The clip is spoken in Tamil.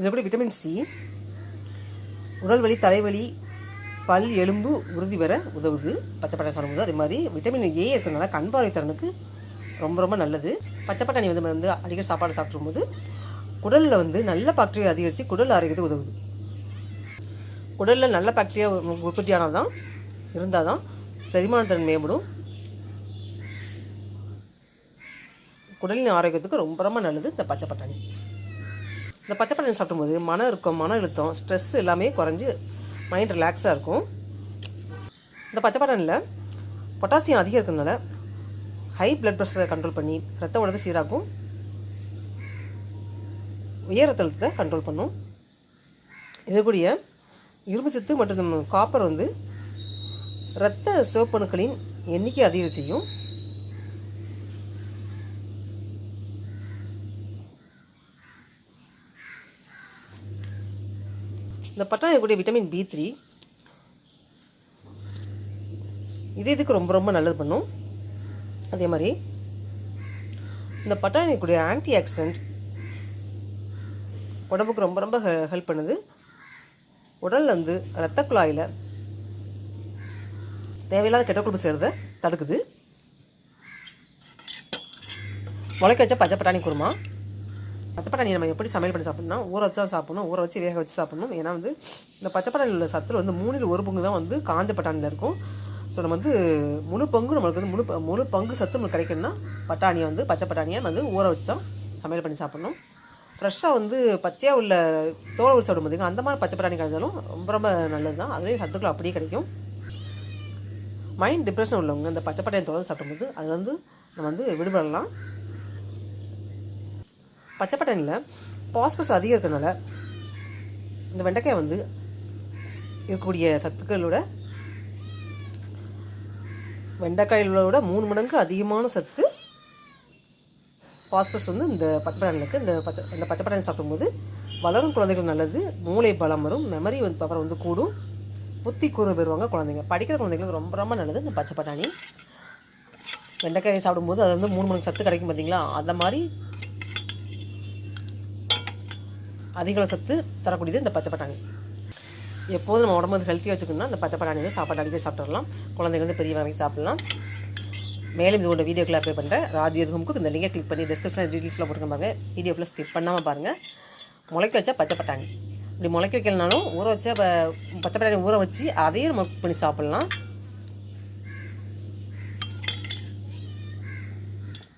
இதில் கூட விட்டமின் சி உடல் வலி, தலைவலி, பல், எலும்பு உறுதி பெற உதவுது பச்சை பட்டாணி சாப்பிடும்போது. அதே மாதிரி விட்டமின் ஏ இருக்கிறதுனால கண் பார்வை திறனுக்கு ரொம்ப ரொம்ப நல்லது. பச்சை பட்டாணி வந்து அடிக்கடி சாப்பாடு சாப்பிடும்போது குடலில் வந்து நல்ல பாக்டீரியா அதிகரித்து குடல் ஆரோக்கியத்துக்கு உதவுது. குடலில் நல்ல பாக்டீரியா உற்பத்தியானால் தான் இருந்தால் தான் செரிமானத்திறன் மேம்படும். குடலின் ஆரோக்கியத்துக்கு ரொம்ப ரொம்ப நல்லது இந்த பச்சை பட்டாணி. இந்த பச்சை பட்டாணி சாப்பிடும்போது மன இறுக்கம், மன அழுத்தம், ஸ்ட்ரெஸ் எல்லாமே குறைஞ்சி மைண்ட் ரிலாக்ஸாக இருக்கும். இந்த பச்சை பட்டாணியில் பொட்டாசியம் அதிகம் இருக்கிறதுனால ஹை பிளட் ப்ரெஷரை கண்ட்ரோல் பண்ணி ரத்த ஓட்டத்தை சீராக்கும், உயர் ரத்த அழுத்தத்தை கண்ட்ரோல் பண்ணும். இதற்குரிய இரும்பு சத்து மற்றும் காப்பர் வந்து இரத்த சிவப்பணுக்களின் எண்ணிக்கை அதிகம் செய்யும். இந்த பட்டாணி கூடிய விட்டமின் B3 இதுக்கு ரொம்ப ரொம்ப நல்லது பண்ணும். அதே மாதிரி இந்த பட்டாணி கூடிய ஆன்டி ஆக்சிடென்ட் உடம்புக்கு ரொம்ப ரொம்ப ஹெல்ப் பண்ணுது. உடலில் வந்து இரத்த குழாயில் தேவையில்லாத கெட்ட கொழுப்பு சேர்றதை தடுக்குது. முளைக்க வச்ச பச்சை பட்டாணி குருமா. பச்சை பட்டாணி நம்ம எப்படி சமையல் பண்ணி சாப்பிட்ணும்னா ஊற வச்சு தான் சாப்பிட்ணும், ஊற வச்சு வேக வச்சு சாப்பிட்ணும். ஏன்னா வந்து இந்த பச்சை பட்டாணியில் உள்ள சத்தில் வந்து 1/3 தான் வந்து காஞ்ச பட்டாணியில் இருக்கும். ஸோ நம்ம வந்து முழு பங்கு நம்மளுக்கு வந்து முழு பங்கு சத்து நம்மளுக்கு கிடைக்கணும்னா பட்டாணியை வந்து பச்சை பட்டாணியை வந்து ஊற வச்சு தான் சமையல் பண்ணி சாப்பிட்ணும். ஃப்ரெஷ்ஷாக வந்து பச்சையாக உள்ள தோலை உரிச்சு சாப்பிடும் பார்த்திங்கன்னா அந்த மாதிரி பச்சை பட்டாணி கிடைச்சாலும் ரொம்ப ரொம்ப நல்லது தான். அதே சத்துக்கள் அப்படியே கிடைக்கும். மைண்ட் டிப்ரெஷன் உள்ளவங்க இந்த பச்சை பட்டாணி தோலை சாப்பிடும்போது அது வந்து நம்ம வந்து விடுபடலாம். பச்சை பட்டாணியில் பாஸ்பரஸ் அதிகம் இருக்கிறதுனால இந்த வெண்டைக்காய் வந்து இருக்கக்கூடிய சத்துக்களோட வெண்டைக்காயோட 3 மடங்கு அதிகமான சத்து பாஸ்பரஸ் வந்து இந்த பச்சை பட்டாணியில் இருக்குது. இந்த பச்சை பட்டாணி சாப்பிடும்போது வளரும் குழந்தைகள் நல்லது, மூளை பலம் வரும், மெமரி வந்து பவர் வந்து கூடும், புத்தி கூர்மை பெறுவாங்க குழந்தைங்க. படிக்கிற குழந்தைங்களுக்கு ரொம்ப ரொம்ப நல்லது இந்த பச்சை பட்டாணி. வெண்டைக்காயை சாப்பிடும்போது அது வந்து 3 மடங்கு சத்து கிடைக்கும் பார்த்தீங்களா, அந்த மாதிரி அதிக சத்து தரக்கூடியது இந்த பச்சை பட்டாணி. எப்போதும் நம்ம உடம்பு ஹெல்த்தியாக வச்சுக்கணும்னா இந்த பச்சை பட்டாணி வந்து சாப்பாடு அடிக்கடி சாப்பிட்றலாம். குழந்தைங்க வந்து பெரிய வரைக்கும் சாப்பிட்லாம். மேலும் இதோட வீடியோக்களை அப்ளை பண்ணுறேன். ராஜ்யர் ஹோம்க்கு இந்த லிங்கை கிளிக் பண்ணி டிஸ்கிரிப்ஷன் டீட்டெயில்ஸில் போட்டுருக்க பாருங்கள். வீடியோ ஃபுல்லாக ஸ்கிப் பண்ணாமல் பாருங்கள். முளைக்க வச்சா பச்சை பட்டாணி இப்படி முளைக்க வைக்கலனாலும் ஊற வச்ச பச்சை பட்டாணி ஊற வச்சு அதையும் நம்ம பண்ணி சாப்பிட்லாம்.